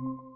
Really?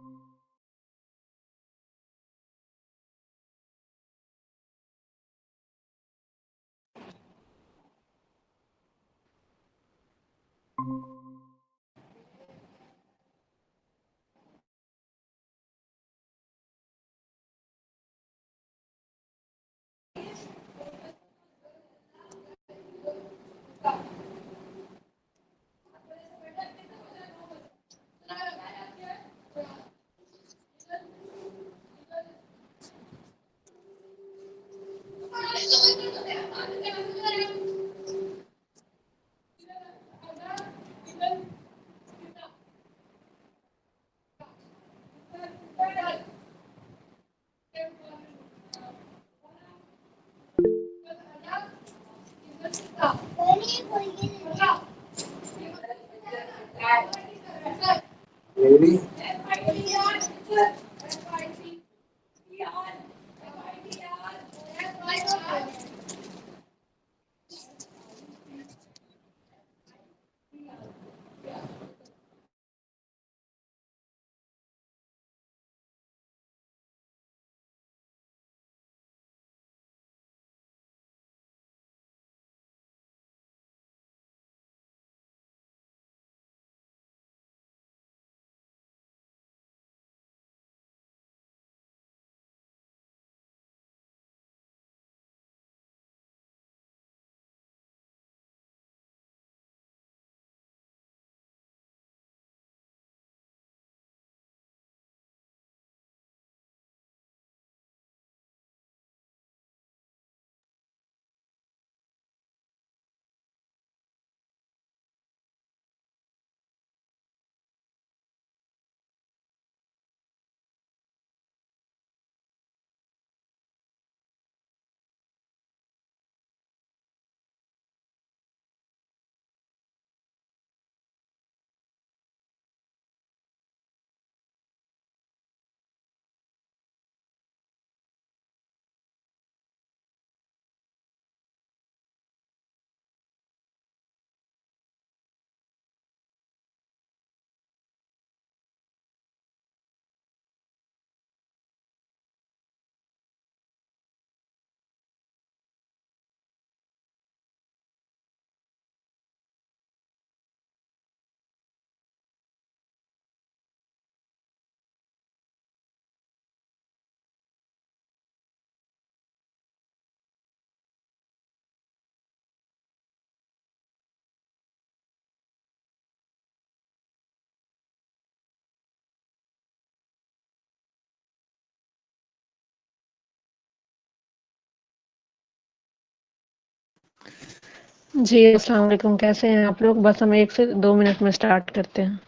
जी, अस्सलाम वालेकुम, कैसे हैं आप लोग? बस हम 1 से 2 मिनट में स्टार्ट करते हैं।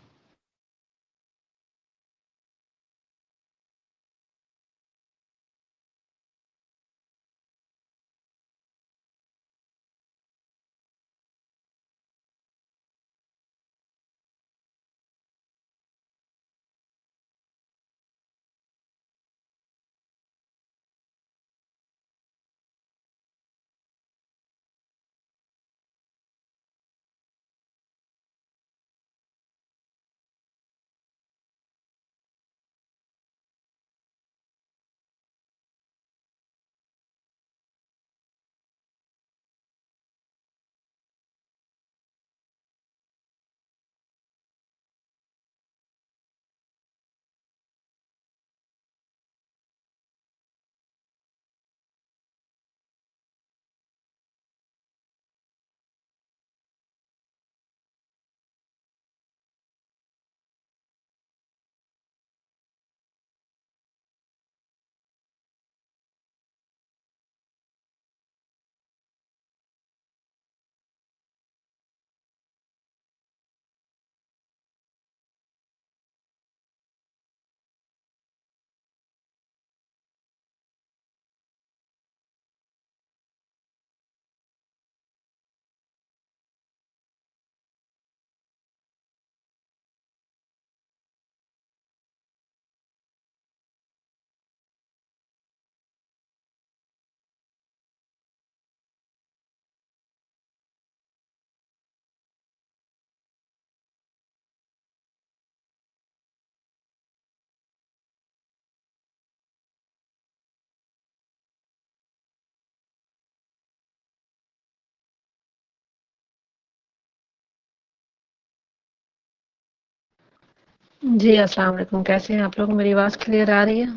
जी, अस्सलाम वालेकुम। कैसे हैं आप लोग? मेरी आवाज़ क्लियर आ रही है?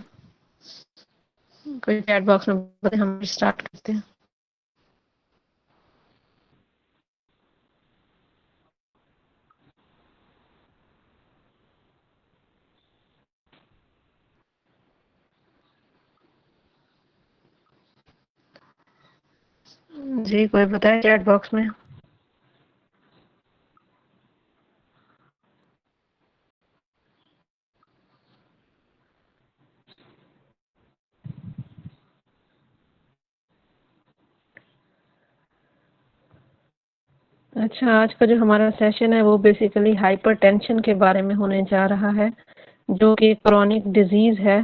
कोई चैट बॉक्स में बताएं, हम स्टार्ट करते हैं। जी, कोई बताए चैट बॉक्स में। अच्छा, आज का जो हमारा सेशन है वो बेसिकली हाइपरटेंशन के बारे में होने जा रहा है, जो कि क्रॉनिक डिजीज है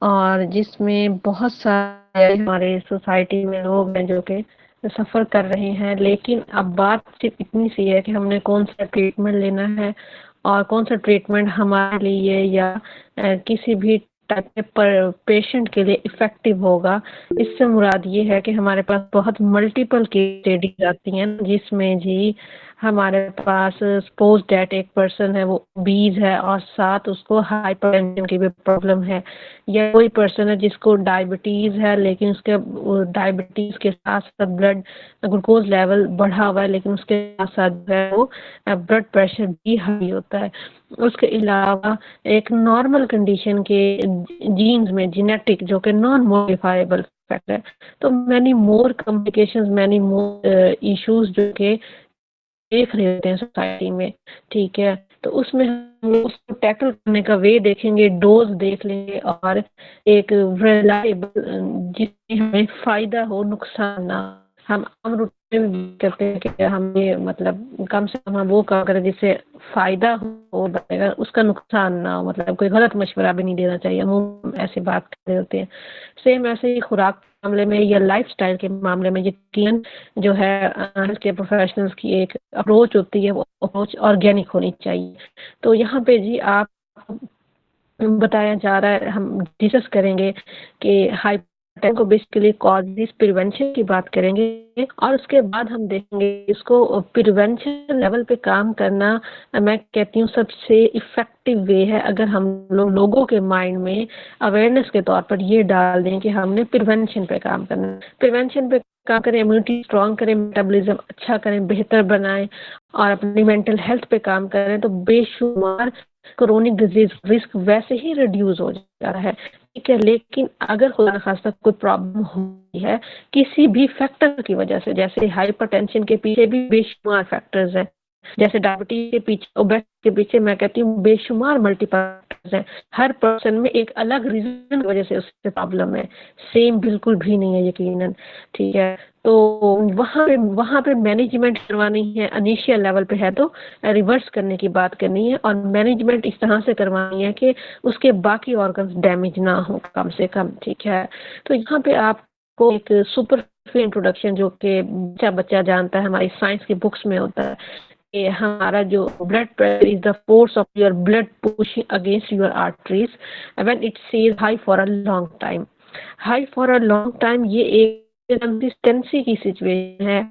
और जिसमें बहुत सारे हमारे सोसाइटी में लोग हैं जो कि सफ़र कर रहे हैं। लेकिन अब बात सिर्फ इतनी सी है कि हमने कौन सा ट्रीटमेंट लेना है और कौन सा ट्रीटमेंट हमारे लिए या किसी भी टाइप के पर पेशेंट के लिए इफ़ेक्टिव होगा। इससे मुराद ये है कि हमारे पास बहुत मल्टीपल केस स्टडीज आती हैं जिसमें जी हमारे पास सपोज डैट एक पर्सन है वो ओबीज है और साथ उसको हाइपरटेंशन की भी प्रॉब्लम है, या कोई पर्सन है जिसको डायबिटीज है लेकिन उसके डायबिटीज के साथ साथ ब्लड ग्लूकोज लेवल बढ़ा हुआ है, लेकिन उसके साथ साथ जो है वो ब्लड प्रेशर भी हाई होता है। उसके अलावा एक नॉर्मल कंडीशन के जीन्स में जेनेटिक जो कि नॉन मॉडिफाइबल फैक्टर है, तो many more complications, many more issues जो कि देख रहे होते हैं सोसाइटी में। ठीक है, तो उसमें हम लोग उसको टैकल करने का वे देखेंगे, डोज देख लेंगे और एक रिलायबल जिसमें हमें फायदा हो, नुकसान ना। हम आम रूटीन में करते हैं कि हमें मतलब कम से कम हम वो काम करें जिससे फायदा हो बनेगा, उसका नुकसान ना हो। मतलब कोई गलत मशवरा भी नहीं देना चाहिए, हम ऐसे बात कर रहे होते हैं। सेम ऐसे ही खुराक के मामले में या लाइफस्टाइल के मामले में यकीन जो है हेल्थ केयर प्रोफेशनल्स की एक अप्रोच होती है, वो अप्रोच ऑर्गेनिक होनी चाहिए। तो यहाँ पे जी आप बताया जा रहा है, हम डिस्कस करेंगे कि हाइपरटेंशन को बेसिकली कॉजेस प्रिवेंशन की बात करेंगे और उसके बाद हम देखेंगे इसको प्रिवेंशन लेवल पे काम करना। मैं कहती हूँ सबसे इफेक्टिव वे है अगर हम लोगों के माइंड में अवेयरनेस के तौर पर ये डाल दें कि हमने प्रिवेंशन पे काम करना है। प्रिवेंशन पे काम करें, इम्यूनिटी स्ट्रॉन्ग करें, मेटाबॉलिज्म अच्छा करें, बेहतर बनाएं और अपनी मेंटल हेल्थ पे काम करें, तो बेशुमार क्रोनिक डिजीज रिस्क वैसे ही रिड्यूस हो जा रहा है। ठीक है, लेकिन अगर खुदा न खास्ता कोई प्रॉब्लम होती है किसी भी फैक्टर की वजह से, जैसे हाइपरटेंशन के पीछे भी बेशुमार फैक्टर्स हैं, जैसे डायबिटीज के पीछे, ओबेसिटी के पीछे मैं कहती हूँ बेशुमार मल्टीपल फैक्टर्स हैं। हर पर्सन में एक अलग रीजन की वजह से उससे प्रॉब्लम है, सेम बिल्कुल भी नहीं है यकीनन। ठीक है, तो वहाँ पे मैनेजमेंट करवानी है, इनिशियल लेवल पे है तो रिवर्स करने की बात करनी है और मैनेजमेंट इस तरह से करवानी है कि उसके बाकी ऑर्गन्स डैमेज ना हो कम से कम। ठीक है, तो यहाँ पे आपको एक सुपर इंट्रोडक्शन जो कि बच्चा बच्चा जानता है, हमारी साइंस की बुक्स में होता है कि हमारा जो blood pressure is the force of your blood pushing against your arteries when it stays high for a long time. High for a long time ये एक कंसिस्टेंसी की सिचुएशन है।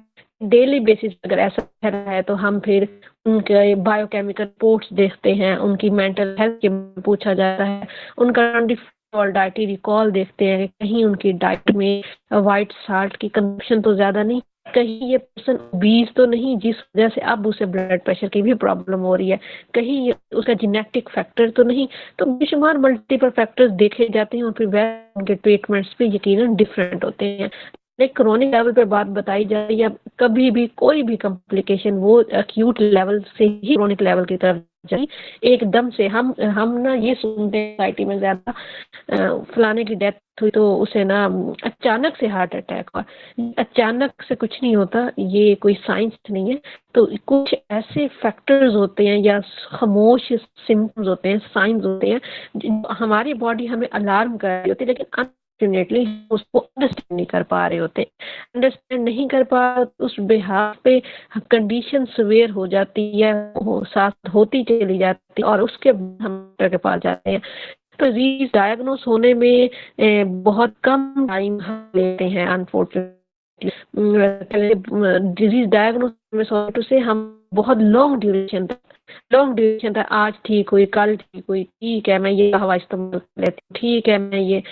डेली बेसिस अगर ऐसा रहा है तो हम फिर उनके बायोकेमिकल रिपोर्ट्स देखते हैं, उनकी मेंटल हेल्थ के बारे में पूछा जाता है, उनका 24 डाइटरी रिकॉल देखते हैं कि कहीं उनकी डाइट में व्हाइट साल्ट की कंजप्शन तो ज्यादा नहीं, कहीं ये पर्सन बीज तो नहीं जिस वजह से अब उसे ब्लड प्रेशर की भी प्रॉब्लम हो रही है, कहीं ये उसका जेनेटिक फैक्टर तो नहीं। तो बेशुमार मल्टीपल फैक्टर्स देखे जाते हैं और फिर वह उनके ट्रीटमेंट्स भी यकीनन डिफरेंट होते हैं। एक क्रोनिक लेवल पे बात बताई जाए या कभी भी कोई भी कॉम्प्लिकेशन वो एक्यूट लेवल से ही क्रोनिक लेवल की तरफ जाए एकदम से। हम ना ये सुनते हैं सोसाइटी में ज्यादा फलाने की डेथ हुई तो उसे ना अचानक से हार्ट अटैक हुआ। अचानक से कुछ नहीं होता, ये कोई साइंस नहीं है। तो कुछ ऐसे फैक्टर्स होते हैं या खामोश सिम्टम्स होते हैं, साइंस होते हैं, हमारी बॉडी हमें अलार्म कर रही होती है, लेकिन अनफॉर्चुनेटली उसको अंडरस्टैंड नहीं कर पा रहे होते। अंडरस्टैंड नहीं कर पा उस बिहार पे कंडीशन सवेयर हो जाती है, साथ होती चली जाती है और उसके बाद हम डॉक्टर के पास जाते हैं। तो डिजीज डायग्नोस होने में बहुत कम टाइम हम लेते हैं अनफॉर्चुनेटली। डिजीज डायग्नोस में से हम बहुत लॉन्ग ड्यूरेशन तक लॉन्ग ड्यूरेशन था, आज ठीक हुई, कल ठीक हुई, ठीक है मैं ये हवा इस्तेमाल कर लेती हूँ, ठीक है मैं ये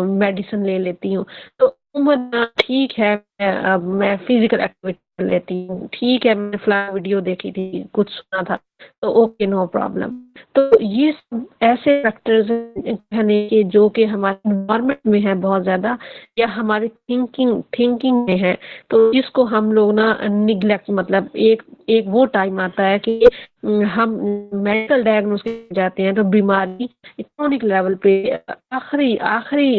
मेडिसिन ले लेती हूँ। तो उम्र ठीक है मैं फिजिकल एक्टिविटी कर लेती हूँ, ठीक है मैंने फलाना वीडियो देखी थी, कुछ सुना था, तो ओके नो प्रॉब्लम। तो ये सब ऐसे फैक्टर्स कहने के जो कि हमारे एनवायरमेंट में है बहुत ज्यादा, या हमारी थिंकिंग में है, तो इसको हम लोग ना निग्लेक्ट, मतलब एक एक वो टाइम आता है कि हम मेडिकल डायग्नोस के जाते हैं तो बीमारी क्रोनिक लेवल पे आखिरी आखिरी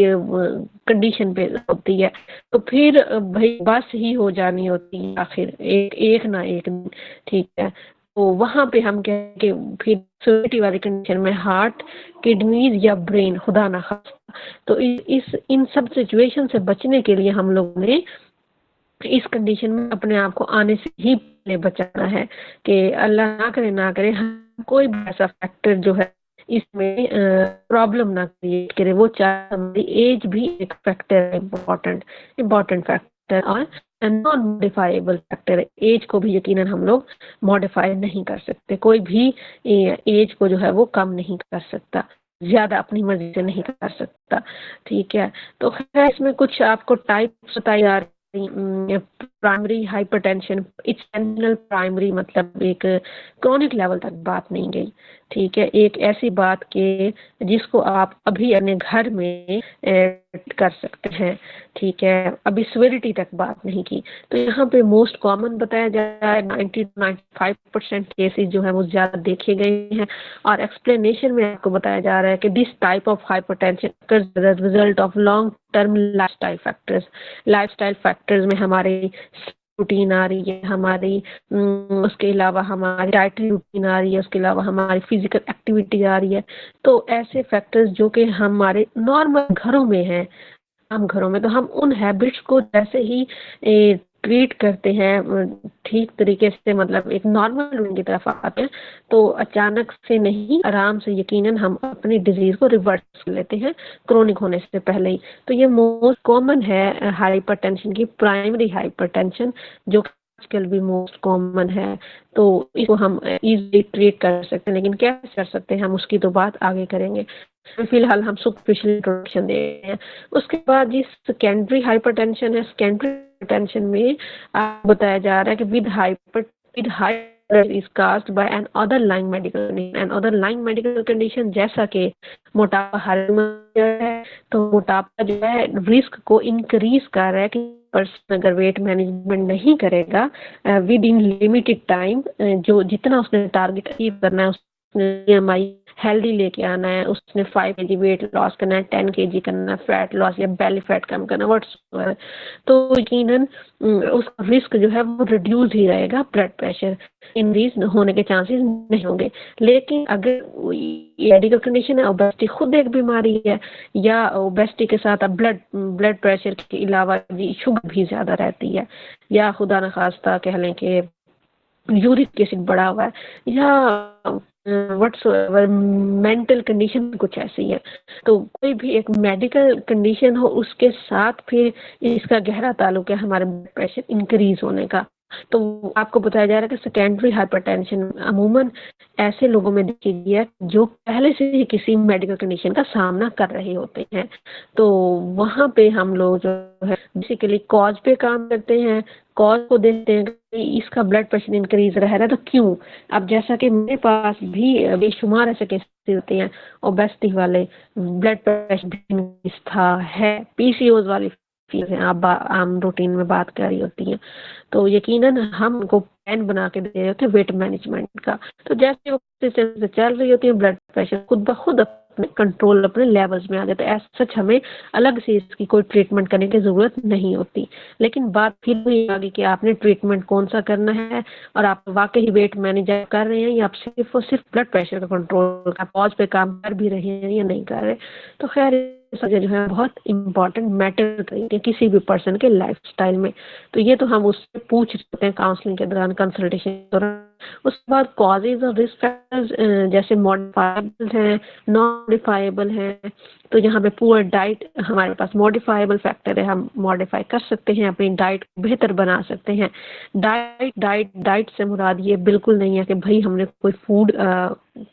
कंडीशन पे होती है, तो फिर भाई बस ही हो जानी होती है आखिर एक एक ना एक दिन, ठीक है। तो वहां पे हम कहें कि फिर सिवियरिटी वाली कंडीशन में हार्ट, किडनीज या ब्रेन, खुदा ना खास्ता, तो इस इन सब सिचुएशन से बचने के लिए हम लोग ने इस कंडीशन में अपने आप को आने से ही पहले बचाना है कि अल्लाह ना करे हम कोई भी ऐसा फैक्टर जो है इसमें प्रॉब्लम ना क्रिएट करे, वो चाहे हमारी एज भी एक फैक्टर है, इम्पोर्टेंट फैक्टर, और नॉन मॉडिफाइबल फैक्टर है। एज को भी यकीनन हम लोग मॉडिफाई नहीं कर सकते, कोई भी एज को जो है वो कम नहीं कर सकता, ज्यादा अपनी मर्जी से नहीं कर सकता, ठीक है। तो खैर इसमें कुछ आपको टाइप्स बताई जा रही, प्राइमरी हाइपरटेंशन, एक्सटेंशनल प्राइमरी मतलब एक क्रोनिक लेवल तक बात नहीं गई, ठीक है, एक ऐसी बात के जिसको आप अभी अपने घर में कर सकते हैं, ठीक है, अभी सिवियरिटी तक बात नहीं की। तो यहाँ पे मोस्ट कॉमन बताया जा रहा है 90-95% केसेस जो है वो ज्यादा देखे गए हैं, और एक्सप्लेनेशन में आपको बताया जा रहा है कि this type of hypertension occurs as a result of long term lifestyle factors में हमारे रूटीन आ रही है, हमारी उसके अलावा हमारी डाइटरी रूटीन आ रही है, उसके अलावा हमारी फिजिकल एक्टिविटी आ रही है। तो ऐसे फैक्टर्स जो कि हमारे नॉर्मल घरों में हैं, आम घरों में, तो हम उन हैबिट्स को जैसे ही ट्रीट करते हैं ठीक तरीके से, मतलब एक नॉर्मल रूटीन की तरफ आते हैं, तो अचानक से नहीं, आराम से यकीनन हम अपनी डिजीज को रिवर्स कर लेते हैं क्रोनिक होने से पहले ही। तो ये मोस्ट कॉमन है हाइपरटेंशन की, प्राइमरी हाइपरटेंशन, जो आजकल भी मोस्ट कॉमन है। तो इसको हम इजीली ट्रीट कर सकते हैं, लेकिन कैसे कर सकते हैं हम उसकी तो बात आगे करेंगे, फिलहाल हम सुपरफिशियल इंट्रोडक्शन दे रहे हैं। उसके बाद जिस सेकेंडरी हाइपरटेंशन है, सेकेंडरी हाइपरटेंशन में बताया जा रहा है कि with hyper is caused by an underlying medical condition, an underlying medical condition जैसा कि मोटापा है, तो मोटापा जो है रिस्क को इंक्रीज कर रहा है कि पर्सन अगर वेट मैनेजमेंट नहीं करेगा विद इन लिमिटेड टाइम, जो जितना उसने टारगेट अचीव करना है, उसने हेल्दी लेके आना है, उसने 5 kg वेट लॉस करना है, 10 kg करना है फैट लॉस या बेली फैट कम करना है, तो यकीनन उसका रिस्क जो है वो रिड्यूस ही रहेगा, ब्लड प्रेशर इंक्रीज होने के चांसेस नहीं होंगे। लेकिन अगर मेडिकल कंडीशन है, ओबेसिटी खुद एक बीमारी है, या ओबेसिटी के साथ अब ब्लड प्रेशर के अलावा भी शुगर भी ज्यादा रहती है, या खुदा न खास्ता कह लें कि यूरिक एसिड बढ़ा हुआ है, या व्हाट्सएवर मेंटल कंडीशन कुछ ऐसी है, तो कोई भी एक मेडिकल कंडीशन हो उसके साथ फिर इसका गहरा ताल्लुक है हमारे ब्लड प्रेशर इंक्रीज होने का। तो आपको बताया जा रहा है कि सेकेंडरी हाइपरटेंशन अमूमन ऐसे लोगों में देखी गई है जो पहले से ही किसी मेडिकल कंडीशन का सामना कर रहे होते हैं। तो वहाँ पे हम लोग जो है बेसिकली कॉज पे काम करते हैं, कॉज को देखते हैं कि इसका ब्लड प्रेशर इंक्रीज रह रहा है तो क्यों। अब जैसा कि मेरे पास भी बेशुमार ऐसे केसेस होते हैं, ओबेसिटी वाले, ब्लड प्रेशर था, है, पीसीओएस वाली चीजें आप आम रूटीन में बात कर रही होती हैं, तो यकीनन हम उनको प्लान बना के दे रहे होते हैं वेट मैनेजमेंट का। तो जैसे वो सिस्टम से चल रही होती है, ब्लड प्रेशर खुद ब खुद अपने कंट्रोल, अपने लेवल्स में आ जाता है, ऐसा सच हमें अलग से इसकी कोई ट्रीटमेंट करने की जरूरत नहीं होती। लेकिन बात फिर वही आ गई कि आपने ट्रीटमेंट कौन सा करना है, और आप वाकई वेट मैनेज कर रहे हैं या आप सिर्फ और सिर्फ ब्लड प्रेशर का कंट्रोल का पॉज पे काम कर भी रहे हैं या नहीं कर रहे। तो खैर जो है बहुत इम्पोर्टेंट मैटर करेंगे किसी भी पर्सन के लाइफस्टाइल में। तो ये तो हम उससे पूछ सकते हैं काउंसलिंग के दौरान, कंसल्टेशन के दौरान, उसके बाद कॉजेज और रिस्क फैक्टर्स जैसे मॉडिफाइबल हैं, नॉन मॉडिफाइबल हैं। तो यहाँ पे पुअर डाइट हमारे पास मॉडिफाइबल फैक्टर है, हम मॉडिफाई कर सकते हैं, अपनी डाइट को बेहतर बना सकते हैं। डाइट डाइट डाइट से मुराद ये बिल्कुल नहीं है कि भाई हमने कोई फूड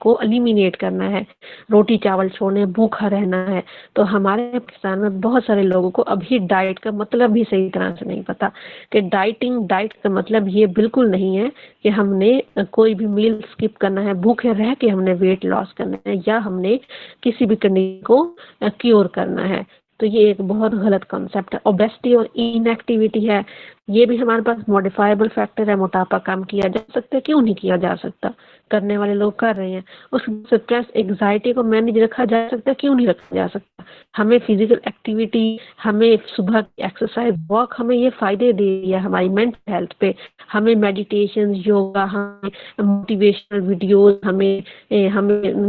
को एलिमिनेट करना है, रोटी चावल छोड़ने, भूखा रहना है। तो हमारे पाकिस्तान में बहुत सारे लोगों को अभी डाइट का मतलब भी सही तरह से नहीं पता कि डाइट का मतलब ये बिल्कुल नहीं है कि हमने कोई भी मील स्किप करना है, भूखे रह के हमने वेट लॉस करना है, या हमने किसी भी कंडीशन को क्योर करना है। तो ये एक बहुत गलत कॉन्सेप्ट है। ओबेसिटी और इनएक्टिविटी है, ये भी हमारे पास मॉडिफाइबल फैक्टर है। मोटापा कम किया जा सकता है, क्यों नहीं किया जा सकता, करने वाले लोग कर रहे हैं। उस स्ट्रेस एग्जाइटी को मैनेज रखा जा सकता है, क्यों नहीं रखा जा सकता। हमें फिजिकल एक्टिविटी, हमें सुबह की एक्सरसाइज वॉक, हमें ये फायदे दे रही है हमारी मेंटल हेल्थ पे। हमें मेडिटेशन, योगा, हमें मोटिवेशनल वीडियोस, हमें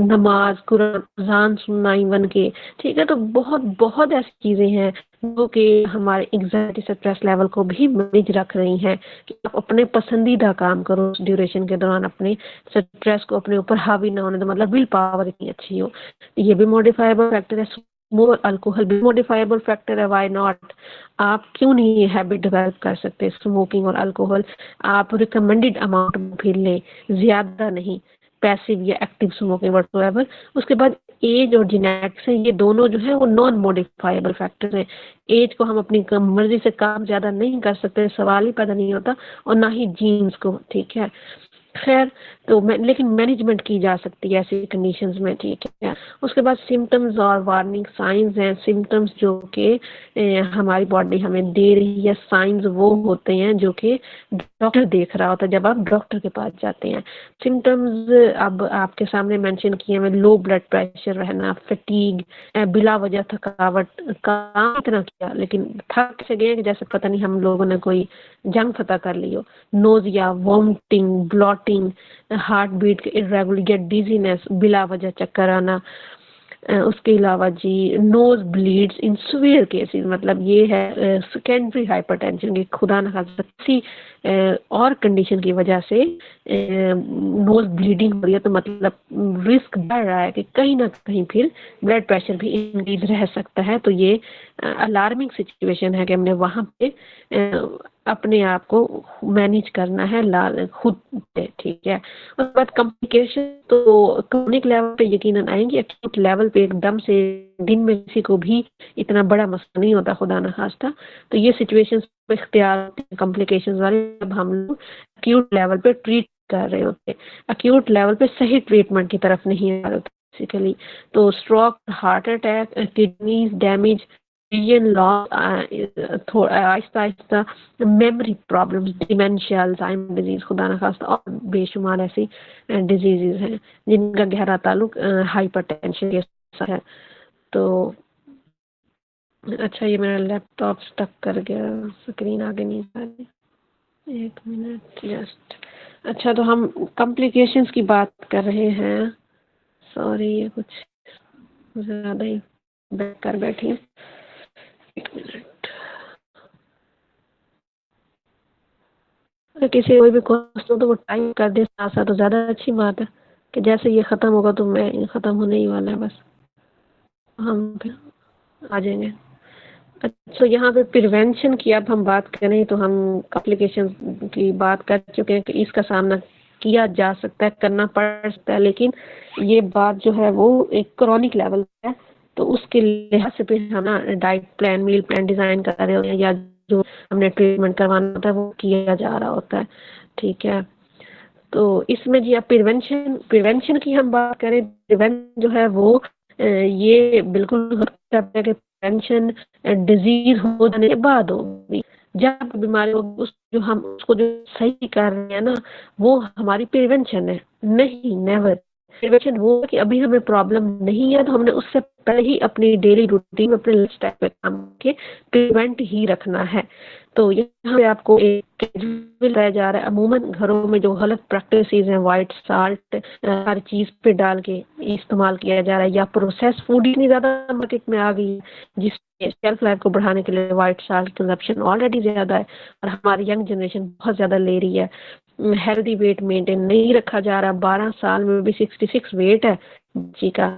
नमाज, कुरान, अज़ान सुनना इवन के, ठीक है। तो बहुत बहुत ऐसी चीजें हैं जो कि हमारे एंग्जाइटी स्ट्रेस लेवल को भी मैनेज रख रही हैं कि आप अपने पसंदीदा काम करो उस ड्यूरेशन के दौरान, अपने स्ट्रेस को अपने ऊपर हावी ना होने दो, मतलब विल पावर इतनी अच्छी हो। ये भी मॉडिफाइबल फैक्टर है। मोर अल्कोहल भी मॉडिफाइबल फैक्टर है, व्हाई नॉट। आप क्यों नहीं ये हैबिट डेवलप कर सकते, स्मोकिंग और अल्कोहल। आप रिकमेंडेड अमाउंट में फिर लें, ज्यादा नहीं, पैसिव या एक्टिव स्मोकिंग व्हाटसोएवर। उसके बाद एज और जेनेटिक्स है, ये दोनों जो है वो नॉन मॉडिफाइबल फैक्टर है। एज को हम अपनी मर्जी से काम ज्यादा नहीं कर सकते, सवाल ही पैदा नहीं होता, और ना ही जीन्स को, ठीक है। खैर, तो लेकिन मैनेजमेंट की जा सकती है ऐसी कंडीशंस में, ठीक है। उसके बाद सिम्टम्स और वार्निंग साइंस हैं। सिम्टम्स जो कि हमारी बॉडी हमें दे रही है, साइंस वो होते हैं जो कि डॉक्टर देख रहा होता है जब आप डॉक्टर के पास जाते हैं। सिम्टम्स अब आपके सामने मेंशन किए हैं, लो ब्लड प्रेशर रहना, फटीग, बिला वजह थकावट, काम इतना किया लेकिन थक से गए कि जैसे पता नहीं हम लोगों ने कोई जंग फतह कर ली हो। Nausea, vomiting, bloating, heart beat irregular, get dizziness, बिला वजह चक्कर आना। उसके अलावा जी nose bleeds in severe cases, मतलब ये है सेकेंडरी हाइपरटेंशन की, खुदा न खास्ता किसी और कंडीशन की वजह से नोज ब्लीडिंग हो रही है, तो मतलब रिस्क बढ़ रहा है कि कहीं ना कहीं फिर ब्लड प्रेशर भी इंक्रीज रह सकता है। तो ये अलार्मिंग सिचुएशन है कि हमने वहाँ पे अपने आप को मैनेज करना है खुद पे, ठीक है। उसके बाद कॉम्प्लिकेशन तो क्रोनिक लेवल पे यकीनन आएंगे, एक्यूट लेवल पे एकदम से दिन में किसी को भी इतना बड़ा मसला नहीं होता, खुदा न खास्ता। तो ये सिचुएशन इख्तियार कॉम्प्लिकेशन वाले जब हम लोग एक्यूट लेवल पे ट्रीट कर रहे होते, एक्यूट लेवल पे सही ट्रीटमेंट की तरफ नहीं आ रहे होते बेसिकली। तो stroke, heart attack, kidneys damage, vision loss, Aahista Aahista memory problems, dementia, Alzheimer disease, खुदा न खास्ता, और बेशुमार ऐसी डिजीजेज हैं जिनका गहरा ताल्लुक हाइपरटेंशन के साथ है। तो अच्छा, ये मेरा लैपटॉप स्टक कर गया, स्क्रीन आगे नहीं आ रही, एक मिनट जस्ट। अच्छा, तो हम कॉम्प्लिकेशंस की बात कर रहे हैं। सॉरी, ये कुछ ज़्यादा ही बैक कर बैठी हूँ, एक मिनट। अगर किसी कोई भी क्वेश्चन हो तो वो टाइप कर दे साथ साथ, तो ज़्यादा अच्छी बात है कि जैसे ये ख़त्म होगा तो मैं ख़त्म होने ही वाला है, बस हम फिर आ जाएंगे। अच्छा, यहाँ पे प्रिवेंशन की अब हम बात करें तो हम कॉम्प्लिकेशन की बात कर चुके हैं कि इसका सामना किया जा सकता है, करना पड़ सकता है, लेकिन ये बात जो है वो एक क्रॉनिक लेवल है। तो उसके लिहाज से फिर हम ना diet plan, meal plan design कर रहे होते हैं, या जो हमने ट्रीटमेंट करवाना होता है वो किया जा रहा होता है, ठीक है। तो इसमें जी आप प्रिवेंशन प्रिवेंशन की हम बात करें, प्रिवेंशन जो है वो ये बिल्कुल हो सकता है कि प्रिवेंशन डिजीज हो जाने के बाद होगी। जब बीमारी होगी उस जो हम उसको जो सही कर रहे हैं ना, वो हमारी प्रिवेंशन है। नहीं, नेवर। प्रिवेंशन वो है कि अभी हमें प्रॉब्लम नहीं है तो हमने उससे पहले ही अपनी डेली रूटीन में अपने लाइफस्टाइल पे काम के प्रिवेंट ही रखना है। तो यहाँ पे आपको एक बताया जा रहा है, अमूमन घरों में जो गलत प्रैक्टिसेस हैं, व्हाइट साल्ट हर चीज पे डाल के इस्तेमाल किया जा रहा है, या प्रोसेस फूड इतनी ज्यादा मार्केट में आ गई है जिसके शेल्फ लाइफ को बढ़ाने के लिए व्हाइट साल्ट कंजप्शन ऑलरेडी ज्यादा है और हमारी यंग जनरेशन बहुत ज्यादा ले रही है। हेल्दी वेट मेंटेन नहीं रखा जा रहा, 12 साल में भी 66 वेट है बच्ची का,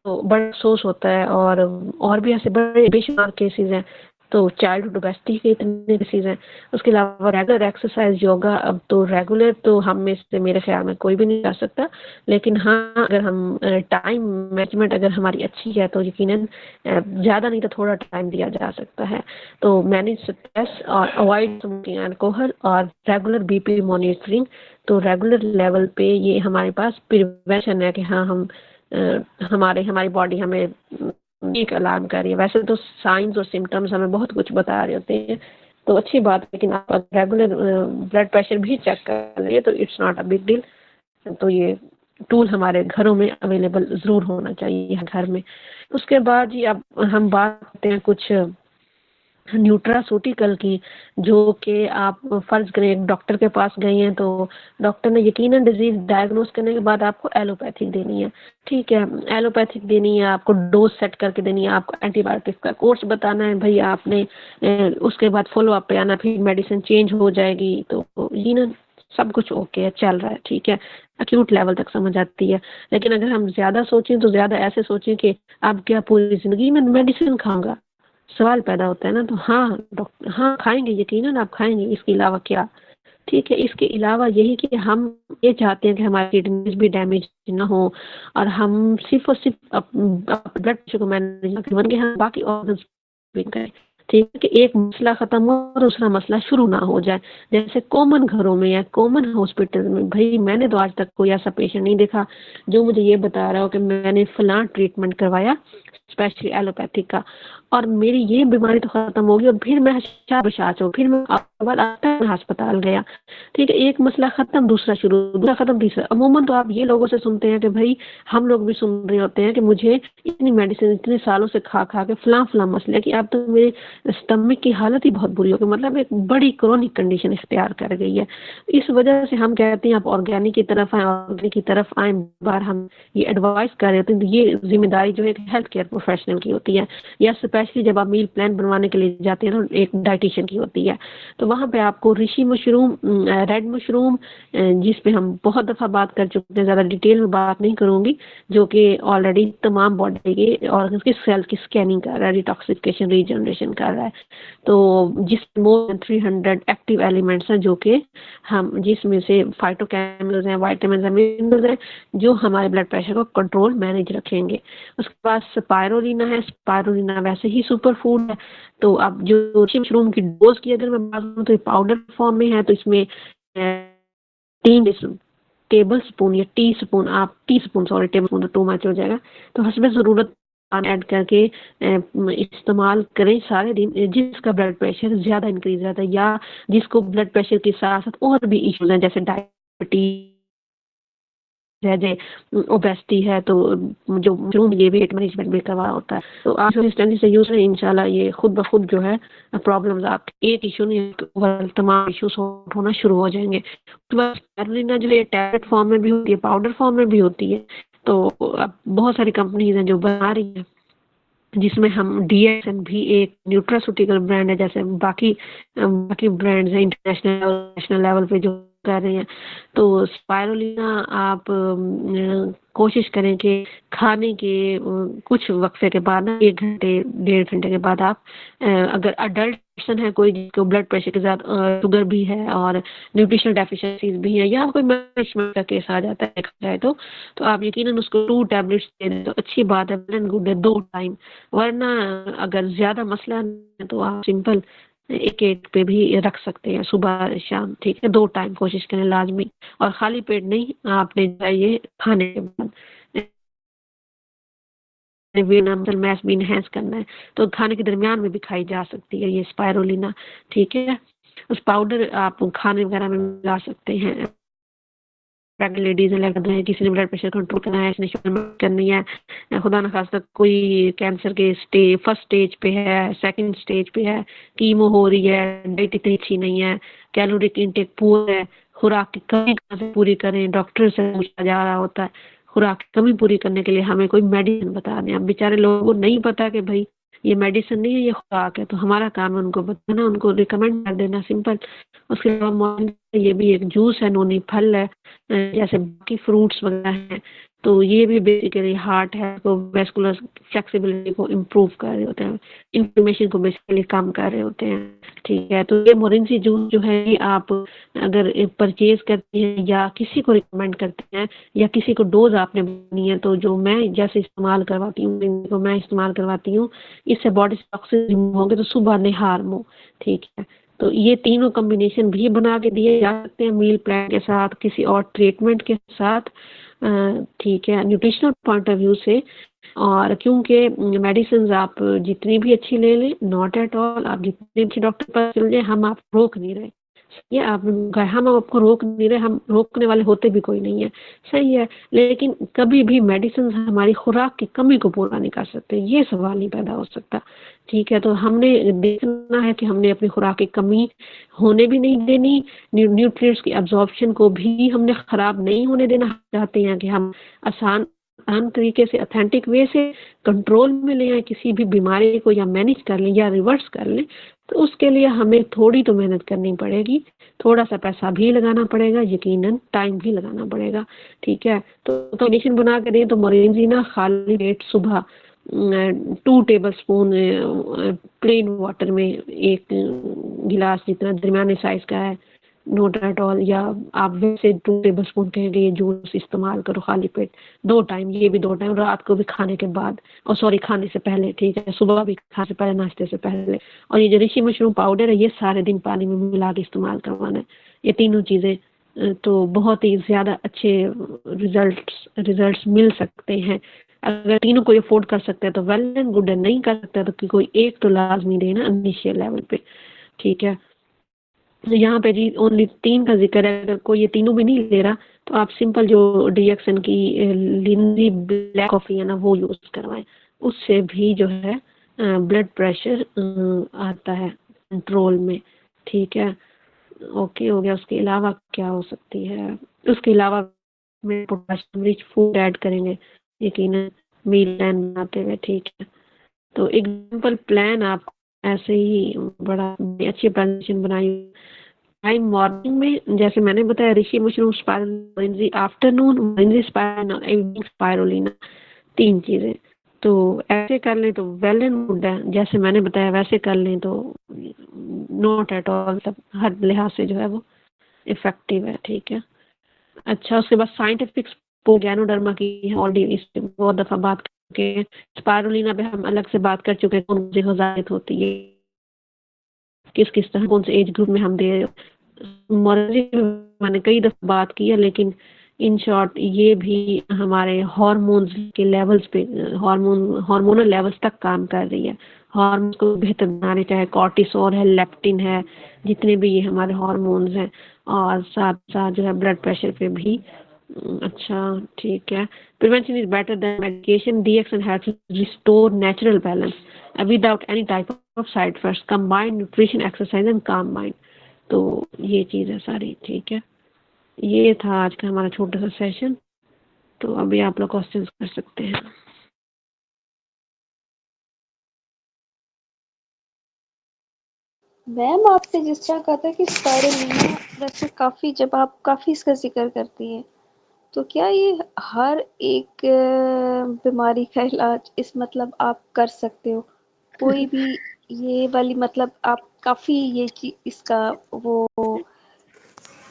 तो बड़ा अफ़सोस होता है। और भी ऐसे बड़े बेशुमार केसेज़ हैं, तो चाइल्डहुड ओबेसिटी के इतने केसेज़ हैं। उसके अलावा रेगुलर एक्सरसाइज़, योगा, अब तो रेगुलर तो हम में से मेरे ख़्याल में कोई भी नहीं कर सकता, लेकिन हाँ, अगर हम टाइम मैनेजमेंट अगर हमारी अच्छी है तो यकीनन ज़्यादा नहीं तो थोड़ा टाइम दिया जा सकता है। तो मैनेज स्ट्रेस और अवॉइड स्मोकिंग, अल्कोहल और रेगुलर बीपी मॉनिटरिंग, तो रेगुलर लेवल पे ये हमारे पास प्रिवेंशन है कि हाँ, हम हमारी बॉडी हमें एक अलार्म कर रही है। वैसे तो साइंस और सिम्टम्स हमें बहुत कुछ बता रहे होते हैं, तो अच्छी बात है, लेकिन आप रेगुलर ब्लड प्रेशर भी चेक कर लिए तो it's not a big deal. तो ये टूल हमारे घरों में अवेलेबल ज़रूर होना चाहिए घर में। उसके बाद जी अब हम बात करते हैं कुछ न्यूट्रास्यूटिकल की, जो कि आप फ़र्ज़ करें एक डॉक्टर के पास गई हैं, तो डॉक्टर ने यकीनन डिज़ीज़ डायग्नोज़ करने के बाद आपको एलोपैथिक देनी है, ठीक है? एलोपैथिक देनी है, आपको डोज़ सेट करके देनी है, आपको एंटीबायोटिक का कोर्स बताना है, भई आपने उसके बाद फ़ॉलो-अप पे आना, फिर मेडिसिन चेंज हो जाएगी, तो यकीनन सब कुछ ओके है, चल रहा है, ठीक है? एक्यूट लेवल तक समझ आती है। लेकिन अगर हम ज़्यादा सोचें, तो ज़्यादा ऐसे सोचें कि अब क्या पूरी ज़िंदगी मैं मेडिसिन खाऊँगा? सवाल पैदा होता है ना, तो हाँ, हाँ, खाएँगे, यकीनन आप खाएँगे, इसके अलावा क्या? ठीक है, इसके अलावा यही कि हम ये चाहते हैं कि हमारी किडनीज़ भी डैमेज ना हो और हम सिर्फ़ और सिर्फ़ ब्लड प्रेशर को मैनेज ना करें, बल्कि हम बाकी ऑर्गन्स भी करें, ठीक है? कि एक मसला खत्म हो और दूसरा मसला शुरू ना हो जाए। जैसे कॉमन घरों में या कॉमन हॉस्पिटल में, भई मैंने तो आज तक कोई ऐसा पेशेंट नहीं देखा, जो मुझे ये बता रहा हो कि मैंने फलाँ ट्रीटमेंट करवाया, स्पेशली एलोपैथिक का, और मेरी ये बीमारी तो खत्म होगी और फिर मैं होशा-बशाच हूँ, फिर मैं अस्पताल गया, ठीक है? एक मसला खत्म, दूसरा शुरू, दूसरा खत्म, तीसरा। अमूमन तो आप ये लोगों से सुनते हैं कि भई हम लोग भी सुन रहे होते हैं कि मुझे इतनी मेडिसिन इतने सालों से खा-खा के फलाँ-फलाँ मसले की, अब तो मेरे स्टमक की हालत ही बहुत बुरी हो गई, मतलब एक बड़ी क्रोनिक कंडीशन इख्तियार कर गई है। इस वजह से हम कहते हैं आप ऑर्गेनिक की तरफ आएँ, ऑर्गेनिक की तरफ आएँ, बार हम ये एडवाइस कर रहे होते हैं, तो ये ज़िम्मेदारी जो है एक हेल्थ केयर प्रोफेशनल की होती है, या स्पेशली जब आप मील प्लान बनवाने के लिए जाते हैं तो एक डायटीशियन की होती है। तो वहाँ पे आपको ऋषि मशरूम, रेड मशरूम, जिस पे हम बहुत दफ़ा बात कर चुके हैं, ज़्यादा डिटेल में बात नहीं करूँगी, जो कि ऑलरेडी तमाम बॉडी के ऑर्गन्स की सेल की स्कैनिंग कर रहा है, डिटॉक्सिफिकेशन, रीजनरेशन कर रहा है। तो जिसमें मोर देन 300 एक्टिव एलिमेंट्स हैं, जो कि हम जिसमें से फाइटोकेमिकल्स हैं, विटामिन्स हैं, मिनरल्स हैं, जो हमारे ब्लड प्रेशर को कंट्रोल मैनेज रखेंगे। उसके बाद स्पाइरुलिना है, स्पाइरुलिना वैसे ही सुपर फूड है। तो अब जो मशरूम की डोज़ की अगर मैं बात करूँ तो ये पाउडर फॉर्म में है, तो इसमें 3 टेबल स्पून या टी-स्पून, आप टी-स्पून, सॉरी टेबल स्पून तो टू मच हो जाएगा, तो हस्ब ज़रूरत पानी ऐड करके इस्तेमाल करें सारे दिन। जिसका ब्लड प्रेशर ज़्यादा इंक्रीज़ रहता है या जिसको ब्लड प्रेशर के साथ-साथ और भी इश्यूज़ हैं, जैसे डायबिटीज़ है, ओबेसिटी है, तो जो मशरूम ये वेट मैनेजमेंट भी करवा होता है। तो आप कंसिस्टेंसी से यूज़ करें, इंशाल्लाह ये खुद ब खुद जो है प्रॉब्लम्स आपके एक इश्यू नहीं, ओवरऑल तमाम इश्यूज़ सॉल्व होना शुरू हो जाएँगे। उसके बाद स्पाइरुलिना जो है टैबलेट फॉर्म में भी होती है, पाउडर फॉर्म में भी होती है। तो अब बहुत सारी कंपनीज़ हैं जो बना रही हैं, जिसमें हम डीएसएन भी एक न्यूट्रास्यूटिकल ब्रांड है, जैसे बाकी ब्रांड्स हैं इंटरनेशनल और नेशनल लेवल पे जो कर रहे हैं। तो स्पाइरुलिना आप कोशिश करें कि खाने के कुछ वक़्फ़े के बाद ना, 1 घंटे, डेढ़ घंटे के बाद आप अगर अडल्ट पर्सन है कोई जिसको ब्लड प्रेशर के साथ शुगर भी है और न्यूट्रिशनल डेफिशिएंसीज़ भी हैं, या कोई मैनेजमेंट का केस आ जाता है देखा जाए तो आप यकीनन उसको 2 टैबलेट्स दे दें तो अच्छी बात है, वेल एंड गुड है 2 टाइम। वरना अगर ज़्यादा मसला है तो आप सिंपल 1-1 पे भी रख सकते हैं, सुबह शाम, ठीक है? 2 टाइम कोशिश करें लाज़मी, और खाली पेट नहीं, आपने चाहिए खाने के बाद मसल मास भी एनहांस करना है, तो खाने के दरमियान में भी खाई जा सकती है ये स्पाइरुलिना, ठीक है? उस पाउडर आप खाने वगैरह में मिला सकते हैं। प्रेग्नेंट लेडीज़ हैं, लगता है किसी ने ब्लड प्रेशर कंट्रोल करना है, किसी ने शुगर करनी है, खुदा न खास्ता कोई कैंसर के फर्स्ट स्टेज पे है, सेकंड स्टेज पे है, कीमो हो रही है, डाइट इतनी अच्छी नहीं है, कैलोरिक इंटेक पुअर है, खुराक की कमी कहाँ से पूरी करें, डॉक्टर से पूछा जा रहा होता है। खुराक की कमी पूरी करने के लिए हमें कोई मेडिसिन बता दें। अब बेचारे लोगों को नहीं पता कि भई ये मेडिसिन नहीं है, ये खुराक है। तो हमारा काम है उनको बताना, उनको रिकमेंड कर देना, सिंपल। उसके अलावा मॉर्निंग ये भी एक जूस है, नोनी फल है, जैसे बाकी फ्रूट्स वगैरह हैं, तो ये भी बेसिकली हार्ट है को वेस्कुलर फ्लेक्सिबिलिटी को इम्प्रूव कर रहे होते हैं, इन्फ्लेमेशन को बेसिकली कम कर रहे होते हैं। ठीक है, तो ये मोरिंसी जूस जो है ये आप अगर परचेज करते हैं या किसी को रिकमेंड करते हैं या किसी को डोज आपने बनानी है, तो जो मैं जैसे इस्तेमाल करवाती हूँ, तो मैं इस्तेमाल करवाती हूँ, इससे बॉडी से टॉक्सिन रिमूव होंगे, तो सुबह निहार मुँह। ठीक है, तो ये तीनों कॉम्बिनेशन भी बना के दिए जा सकते हैं मील प्लान के साथ, किसी और ट्रीटमेंट के साथ। ठीक है, न्यूट्रिशनल पॉइंट ऑफ व्यू से। और क्योंकि मेडिसिन आप जितनी भी अच्छी ले लें, नॉट एट ऑल, आप जितने भी डॉक्टर के पास चल जाए, हम आप रोक नहीं रहे। ये आप हम आपको रोक नहीं रहे, हम रोकने वाले होते भी कोई नहीं है, सही है। लेकिन कभी भी मेडिसिन हमारी खुराक की कमी को पूरा नहीं कर सकते, ये सवाल नहीं पैदा हो सकता। ठीक है, तो हमने देखना है कि हमने अपनी खुराक की कमी होने भी नहीं देनी, न्यूट्रिएंट्स की एब्जॉर्प्शन को भी हमने खराब नहीं होने देना। चाहते हैं कि हम आसान तरीके से, ऑथेंटिक वे से कंट्रोल में ले आए किसी भी बीमारी को, या मैनेज कर लें या रिवर्स कर लें। तो उसके लिए हमें थोड़ी तो मेहनत करनी पड़ेगी, थोड़ा सा पैसा भी लगाना पड़ेगा, यकीनन टाइम भी लगाना पड़ेगा। ठीक है, तो कॉम्बिनेशन बना के दें तो मोरिंजी ना खाली पेट सुबह 2 टेबल स्पून प्लेन वाटर में, एक गिलास जितना दरमियाने साइज का है, नोट एट ऑल, या आप वैसे 2 टेबल स्पून कहेंगे ये जूस इस्तेमाल करो खाली पेट 2 टाइम, ये भी 2 टाइम, रात को भी खाने के बाद, और सॉरी खाने से पहले। ठीक है, सुबह भी खाने से पहले, नाश्ते से पहले। और ये जो ऋषि मशरूम पाउडर है, ये सारे दिन पानी में मिला के इस्तेमाल करवाना है। ये तीनों चीज़ें तो बहुत ही ज़्यादा अच्छे रिजल्ट्स मिल सकते हैं। अगर तीनों कोई अफोर्ड कर सकता है तो वेल एंड गुड है, नहीं कर सकता तो कोई एक तो लाजमी देना इनिशियल लेवल पे। ठीक है, यहाँ पे जी ओनली 3 का जिक्र है। अगर कोई ये तीनों भी नहीं ले रहा तो आप सिंपल जो डिएक्सन की लिंजी ब्लैक कॉफ़ी है ना, वो यूज़ करवाएं, उससे भी जो है ब्लड प्रेशर आता है कंट्रोल में। ठीक है, ओके हो गया। उसके अलावा क्या हो सकती है, उसके अलावा में पोटेशियम रिच फूड ऐड करेंगे यकीनन मील प्लान बनाते हुए। ठीक है, तो एग्जाम्पल प्लान आप ऐसे ही बड़ा अच्छी प्रेजेंटेशन बनाई। टाइम मॉर्निंग में जैसे मैंने बताया reishi mushroom spirulina, afternoon moringa spirulina, evening spirulina, 3 चीज़ें। तो ऐसे कर लें तो वेल एंड गुड है, जैसे मैंने बताया वैसे कर लें तो नॉट एट ऑल, सब हर लिहाज से जो है वो इफेक्टिव है। ठीक है, अच्छा, उसके बाद साइंटिफिक गैनोडर्मा की ऑलरेडी इस पे बहुत दफ़ा बात करके, स्पाइरुलिना पे हम अलग से बात कर चुके हैं, कौन सी ग़िज़ायत होती है, किस किस तरह, कौन से एज ग्रुप में हम दे रहे हो। मोरिंजी मैंने कई दफ़ा बात की है, लेकिन इन शॉर्ट ये भी हमारे हार्मोन्स के लेवल्स पे, हार्मोनल लेवल्स तक काम कर रही है, हार्मोन्स को बेहतर बनाने, चाहे कॉर्टिसोल है, लेप्टिन है, जितने भी ये हमारे हार्मोन्स हैं, और साथ साथ जो है ब्लड प्रेशर पे भी। अच्छा, ठीक है। Prevention is better than medication, डीएक्सन helps restore natural balance without any type of side effects, combined nutrition, exercise and calm mind. तो ये चीज़ है सारी। ठीक है, ये था आज का हमारा छोटा सा सेशन। तो अभी आप लोग क्वेश्चंस कर सकते हैं। मैम आपसे जिस तरह कहा था कि स्पाइरुलिना, वैसे काफ़ी जब आप काफ़ी इसका जिक्र करती हैं, तो क्या ये हर एक बीमारी का इलाज इस मतलब आप कर सकते हो? कोई भी ये वाली मतलब आप काफ़ी ये इसका वो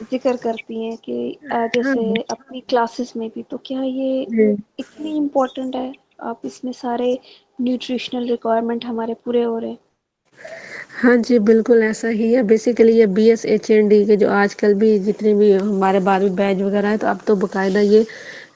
ज़िक्र करती हैं कि हाँ, जैसे अपनी क्लासेस में भी, तो क्या ये इतनी इम्पोर्टेंट है? आप इसमें सारे न्यूट्रिशनल रिक्वायरमेंट हमारे पूरे हो रहे हैं? हाँ जी, बिल्कुल ऐसा ही है। बेसिकली ये BSHND के जो आजकल भी जितने भी हमारे बाद में बैच वगैरह है, तो अब तो बाकायदा ये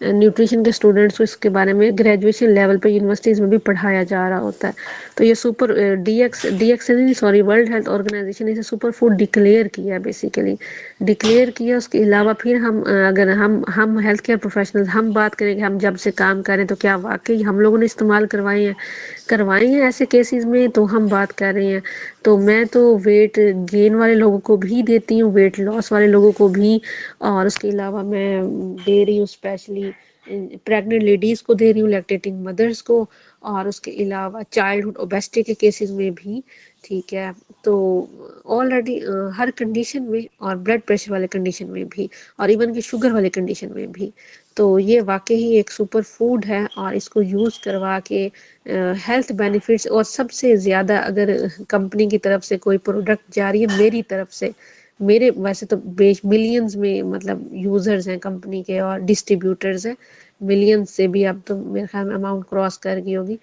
न्यूट्रिशन के स्टूडेंट्स को इसके बारे में ग्रेजुएशन लेवल पे यूनिवर्सिटीज़ में भी पढ़ाया जा रहा होता है। तो ये super DX sorry, world health organisation ने इसे सुपर फूड डिक्लेयर किया, बेसिकली डिक्लेयर किया। उसके अलावा फिर हम अगर हम हेल्थ केयर प्रोफेशनल्स हम बात करें कि हम जब से काम करें तो क्या वाकई हम लोगों ने इस्तेमाल करवाई हैं ऐसे केसेस में, तो हम बात कर रहे हैं। तो मैं तो वेट गेन वाले लोगों को भी देती हूँ, वेट लॉस वाले लोगों को भी, और उसके अलावा मैं दे रही हूँ स्पेशली प्रेग्नेंट लेडीज़ को दे रही हूँ, लैक्टेटिंग मदर्स को, और उसके अलावा चाइल्डहुड ओबेसिटी के केसेस में भी, ठीक है। तो ऑलरेडी हर कंडीशन में, और ब्लड प्रेशर वाले कंडीशन में भी, और इवन कि शुगर वाले कंडीशन में भी, तो ये वाकई ही एक सुपर फूड है। और इसको यूज़ करवा के हेल्थ बेनिफिट्स, और सबसे ज़्यादा अगर कंपनी की तरफ से कोई प्रोडक्ट जा रही है मेरी तरफ से, मेरे वैसे तो मिलियंस में मतलब यूज़र्स हैं कंपनी के और डिस्ट्रीब्यूटर्स हैं, मिलियंस से भी अब तो मेरे ख्याल में अमाउंट क्रॉस कर गई होगी।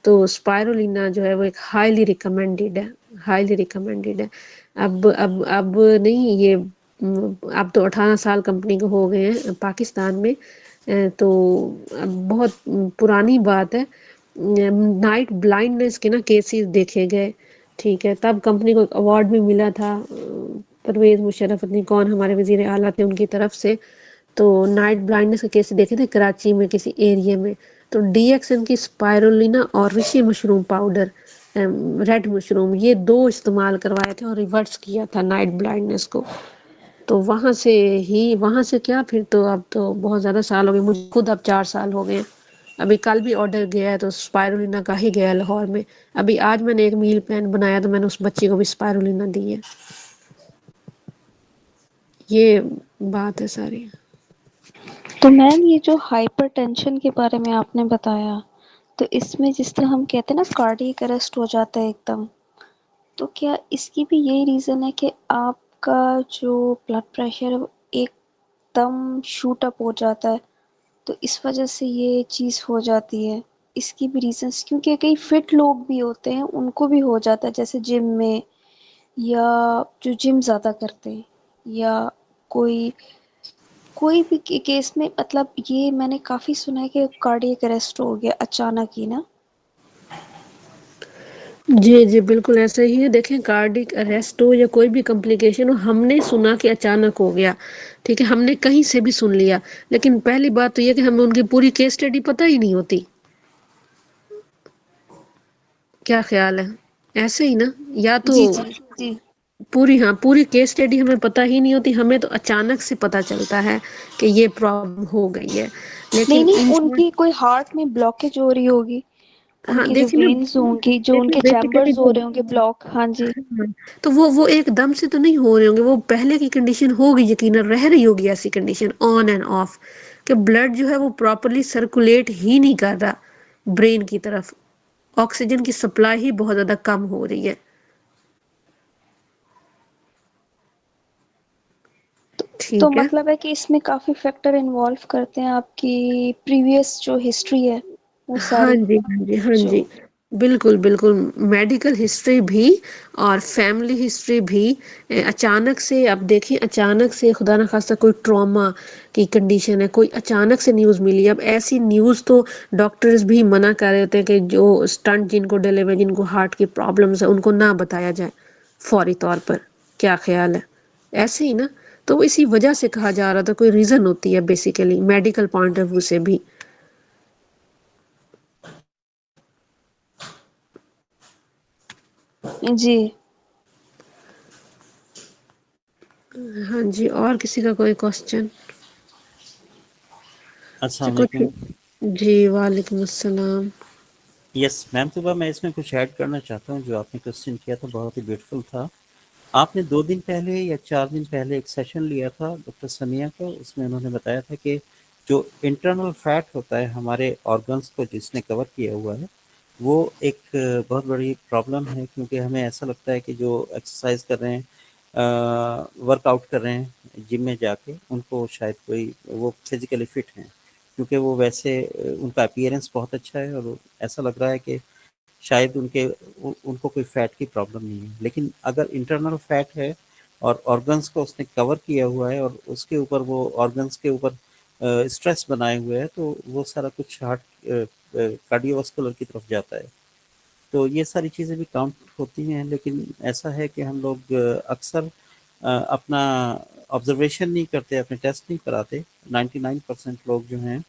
तो स्पायरुलिना जो है वो एक हाईली रिकमेंडेड है, हाईली रिकमेंडेड है। अब नहीं ये अब तो 18 साल कंपनी को हो गए हैं पाकिस्तान में। तो अब बहुत पुरानी बात है। नाइट ब्लाइंडनेस के ना केसेस देखे गए, ठीक है। तब कंपनी को अवार्ड भी मिला था, परवेज मुशर्रफ पता नहीं कौन हमारे वजीर आला थे उनकी तरफ से। तो नाइट ब्लाइंडनेस के केस देखे थे कराची में किसी एरिया में। तो डीएक्सन की स्पायरुलिना और ऋषि मशरूम पाउडर, रेड मशरूम, ये 2 इस्तेमाल करवाए थे और रिवर्स किया था नाइट ब्लाइंडनेस को। तो वहाँ से क्या, फिर तो अब तो बहुत ज़्यादा साल हो गए, मुझे खुद अब 4 साल हो गए। अभी कल भी ऑर्डर गया है तो स्पायरुलिना का ही गया लाहौर में। अभी आज मैंने एक मील प्लान बनाया तो मैंने उस बच्ची को भी स्पायरुलिना दी है। ये बात है सारी। तो मैम ये जो हाइपरटेंशन के बारे में आपने बताया, तो इसमें जिस तरह हम कहते हैं ना कार्डियक अरेस्ट हो जाता है एकदम, तो क्या इसकी भी यही रीज़न है कि आपका जो ब्लड प्रेशर है वो एकदम शूट अप हो जाता है, तो इस वजह से ये चीज़ हो जाती है? इसकी भी रीज़न्स, क्योंकि कई फिट लोग भी होते हैं उनको भी हो जाता है, जैसे जिम में, या जो जिम ज़्यादा करते हैं, या कोई कोई भी केस में, मतलब ये मैंने काफ़ी सुना है कि कार्डियक अरेस्ट हो गया अचानक ही ना। जी, जी, बिल्कुल ऐसा ही है। देखें कार्डियक अरेस्ट हो या कोई भी कॉम्प्लिकेशन हो, हमने सुना कि अचानक हो गया, ठीक है? हमने कहीं से भी सुन लिया, लेकिन पहली बात तो ये कि हमें उनकी पूरी केस स्टडी पता ही नहीं होती। क्या ख़्याल है? ऐसे ही ना? या तो जी जी जी। पूरी, हाँ, पूरी केस स्टडी हमें पता ही नहीं होती, हमें तो अचानक से पता चलता है कि ये प्रॉब्लम हो गई है। नहीं लेकिन नहीं, इन शॉर्ट, उनकी कोई हार्ट में ब्लॉकेज हो रही होगी, हाँ, उनकी जो देखिए ना, वेन्स होंगी, जो देखिए उनके बेसिकली चैम्बर्स हो रहे होंगे ब्लॉक। हाँ जी। हाँ, तो वो एकदम से तो नहीं हो रहे होंगे, वो पहले की कंडीशन होगी, यकीनन रह रही होगी ऐसी कंडीशन ऑन एंड ऑफ, कि ब्लड जो है वो प्रॉपरली सर्कुलेट ही नहीं कर रहा ब्रेन की तरफ, ऑक्सीजन की सप्लाई ही बहुत ज्यादा कम हो रही है, तो ठीक है। मतलब है कि इसमें काफ़ी फैक्टर इन्वॉल्व करते हैं, आपकी प्रीवियस जो हिस्ट्री है वो हाँ सारी, जी, हाँ जी, हाँ जो। जी, बिल्कुल बिल्कुल। मेडिकल हिस्ट्री भी और फैमिली हिस्ट्री भी। अचानक से अब देखिए, अचानक से खुदा ना खास्ता कोई ट्रॉमा की कंडीशन है, कोई अचानक से न्यूज़ मिली, अब ऐसी न्यूज़ तो डॉक्टर्स भी मना कर रहे होते हैं कि जो स्टंट जिनको डले हुए, जिनको हार्ट की प्रॉब्लम्स है, उनको ना बताया जाए फौरी तौर पर। क्या ख्याल है? ऐसे ही ना? तो इसी वजह से कहा जा रहा था, कोई रीज़न होती है basically medical point of view से भी। जी। हाँ जी, और किसी का कोई क्वेश्चन? अस्सलाम कुछ, वालेकुम। जी, वालेकुम अस्सलाम। यस मैम, तो मैं इसमें कुछ ऐड करना चाहता हूँ। जो आपने क्वेश्चन किया था बहुत ही ब्यूटीफुल था। आपने 2 दिन पहले या 4 दिन पहले एक सेशन लिया था डॉक्टर सनिया का, उसमें उन्होंने बताया था कि जो इंटरनल फैट होता है हमारे ऑर्गन्स को जिसने कवर किया हुआ है, वो एक बहुत बड़ी प्रॉब्लम है। क्योंकि हमें ऐसा लगता है कि जो एक्सरसाइज कर रहे हैं, वर्कआउट कर रहे हैं जिम में जाके, उनको शायद कोई वो फिजिकली फिट हैं, क्योंकि वो वैसे उनका अपीयरेंस बहुत अच्छा है और ऐसा लग रहा है कि शायद उनको कोई फैट की प्रॉब्लम नहीं है। लेकिन अगर इंटरनल फैट है और ऑर्गन्स को उसने कवर किया हुआ है और उसके ऊपर वो ऑर्गन्स के ऊपर स्ट्रेस बनाए हुए है, तो वो सारा कुछ हार्ट कार्डियोवास्कुलर की तरफ जाता है। तो ये सारी चीज़ें भी काउंट होती हैं। लेकिन ऐसा है कि हम लोग अक्सर अपना ऑब्जर्वेशन नहीं करते, अपने टेस्ट नहीं कराते। 99% लोग जो हैं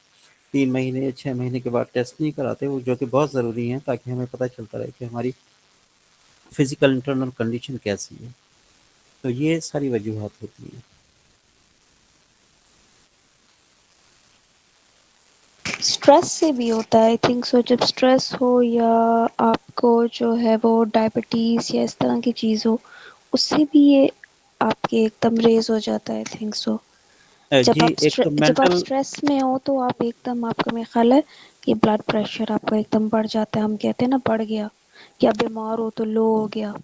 3 महीने 6 महीने के बाद टेस्ट नहीं कराते, वो जो कि बहुत ज़रूरी है, ताकि हमें पता चलता रहे कि हमारी फिजिकल इंटरनल कंडीशन कैसी है। तो ये सारी वजूहत होती हैं। स्ट्रेस से भी होता है आई थिंक सो, जब स्ट्रेस हो या आपको जो है वो डायबिटीज़ या इस तरह की चीज़ हो, उससे भी ये आपके एकदम रेज़ हो जाता है आई थिंक सो। जी, एक जब आप मेंटल स्ट्रेस में हो तो आप एकदम, आपका मेरा ख़्याल है कि ब्लड प्रेशर आपका एकदम बढ़ जाता है, हम कहते हैं ना बढ़ गया, या बीमार हो तो लो हो गया।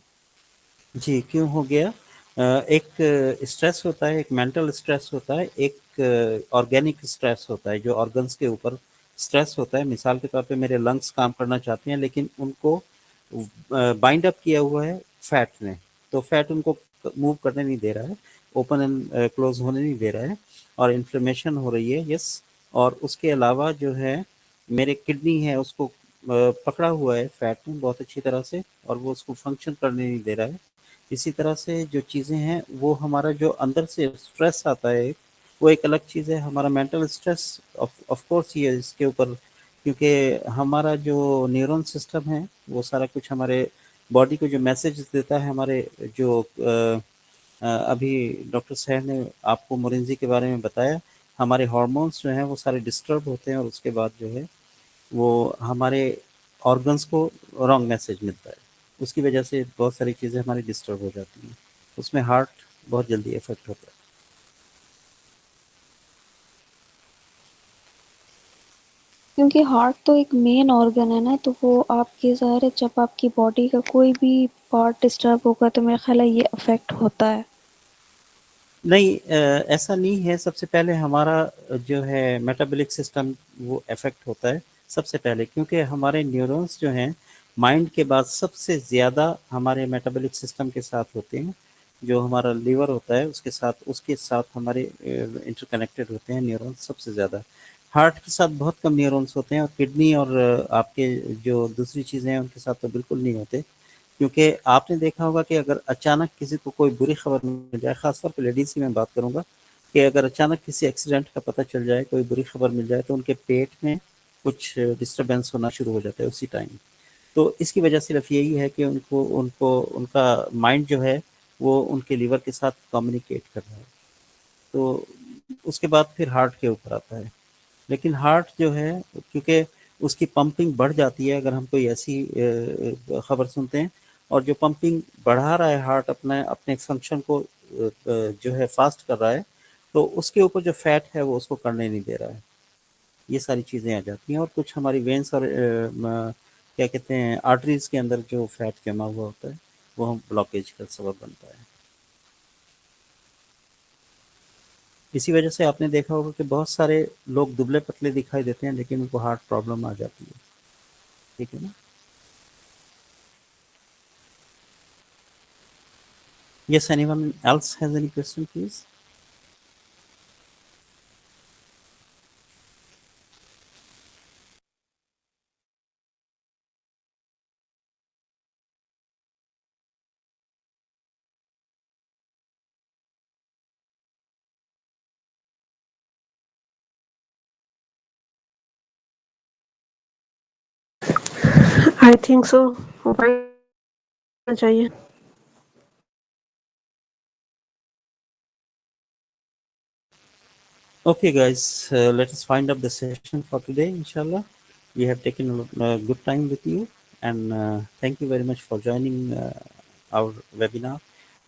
जी, क्यों हो गया? एक स्ट्रेस होता है, एक मेंटल स्ट्रेस होता है, एक ऑर्गेनिक स्ट्रेस होता है, जो ऑर्गन्स के ऊपर स्ट्रेस होता है। मिसाल के तौर पे मेरे लंग्स काम करना चाहते हैं, लेकिन उनको बाइंड अप किया हुआ है फैट ने, तो फैट उनको मूव करने नहीं दे रहा है, ओपन एंड क्लोज होने नहीं दे रहा है, और इन्फ्लेमेशन हो रही है, यस। और उसके अलावा जो है मेरे किडनी है, उसको पकड़ा हुआ है फैट ने बहुत अच्छी तरह से, और वो उसको फंक्शन करने नहीं दे रहा है। इसी तरह से जो चीज़ें हैं, वो हमारा जो अंदर से स्ट्रेस आता है, वो एक अलग चीज़ है। हमारा मेंटल स्ट्रेस ऑफ कोर्स ये इसके ऊपर, क्योंकि हमारा जो न्यूरॉन सिस्टम है, वो सारा कुछ हमारे बॉडी को जो मैसेज देता है, हमारे जो अभी डॉक्टर साहब ने आपको मोरेंजी के बारे में बताया, हमारे हार्मोन्स जो हैं वो सारे डिस्टर्ब होते हैं, और उसके बाद जो है वो हमारे ऑर्गन्स को रॉन्ग मैसेज मिलता है। उसकी वजह से बहुत सारी चीज़ें हमारी डिस्टर्ब हो जाती हैं, उसमें हार्ट बहुत जल्दी इफेक्ट होता है। क्योंकि हार्ट तो एक मेन ऑर्गन है ना, तो वो आपके ज़ाहिर है जब आपकी बॉडी का कोई भी पार्ट डिस्टर्ब होगा तो मेरा ख़्याल है ये अफ़ेक्ट होता है। नहीं, ऐसा नहीं है। सबसे पहले हमारा जो है मेटाबॉलिक सिस्टम वो इफेक्ट होता है सबसे पहले, क्योंकि हमारे न्यूरॉन्स जो हैं माइंड के बाद सबसे ज़्यादा हमारे मेटाबॉलिक सिस्टम के साथ होते हैं। जो हमारा लीवर होता है उसके साथ हमारे इंटरकनेक्टेड होते हैं न्यूरॉन्स सबसे ज़्यादा। हार्ट के साथ बहुत कम न्यूरॉन्स होते हैं, और किडनी और आपके जो दूसरी चीज़ें हैं उनके साथ तो बिल्कुल नहीं होते। क्योंकि आपने देखा होगा कि अगर अचानक किसी को कोई बुरी खबर मिल जाए, ख़ासतौर पे लेडीज़ की मैं बात करूँगा, कि अगर अचानक किसी एक्सीडेंट का पता चल जाए, कोई बुरी खबर मिल जाए, तो उनके पेट में कुछ डिस्टर्बेंस होना शुरू हो जाता है उसी टाइम। तो इसकी वजह सिर्फ यही है कि उनको उनको उनका माइंड जो है वो उनके लीवर के साथ कम्युनिकेट कर रहा है। तो उसके बाद फिर हार्ट के ऊपर आता है। लेकिन हार्ट जो है, क्योंकि उसकी पंपिंग बढ़ जाती है, अगर हम कोई ऐसी खबर सुनते हैं, और जो पंपिंग बढ़ा रहा है हार्ट अपने अपने फंक्शन को जो है फास्ट कर रहा है, तो उसके ऊपर जो फैट है वो उसको करने नहीं दे रहा है। ये सारी चीज़ें आ जाती हैं, और कुछ हमारी वेन्स और क्या कहते हैं आर्टरीज के अंदर जो फैट जमा हुआ होता है, वो हम ब्लॉकेज का सबब बनता है। इसी वजह से आपने देखा होगा कि बहुत सारे लोग दुबले पतले दिखाई देते हैं, लेकिन उनको हार्ट प्रॉब्लम आ जाती है। ठीक है ना? Yes, anyone else has any question, please? I think so हो पाना चाहिए। Okay, guys, let us find up the session for today, inshallah. We have taken a good time with you, and thank you very much for joining our webinar.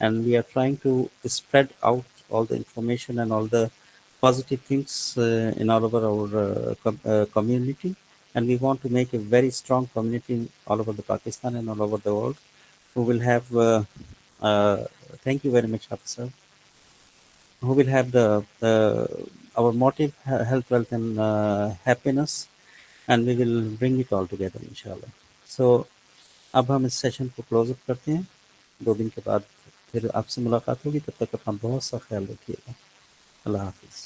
And we are trying to spread out all the information and all the positive things in all over our community. And we want to make a very strong community all over the Pakistan and all over the world, who will have, uh, thank you very much, Hafiz, who will have the our motive, health, wealth, and happiness, and we will bring it all together, inshallah. So अब हम इस session को close up करते हैं। 2 दिन के बाद फिर आपसे मुलाकात होगी, तब तक अपना बहुत सा ख्याल रखिएगा। अल्लाह हाफिज़।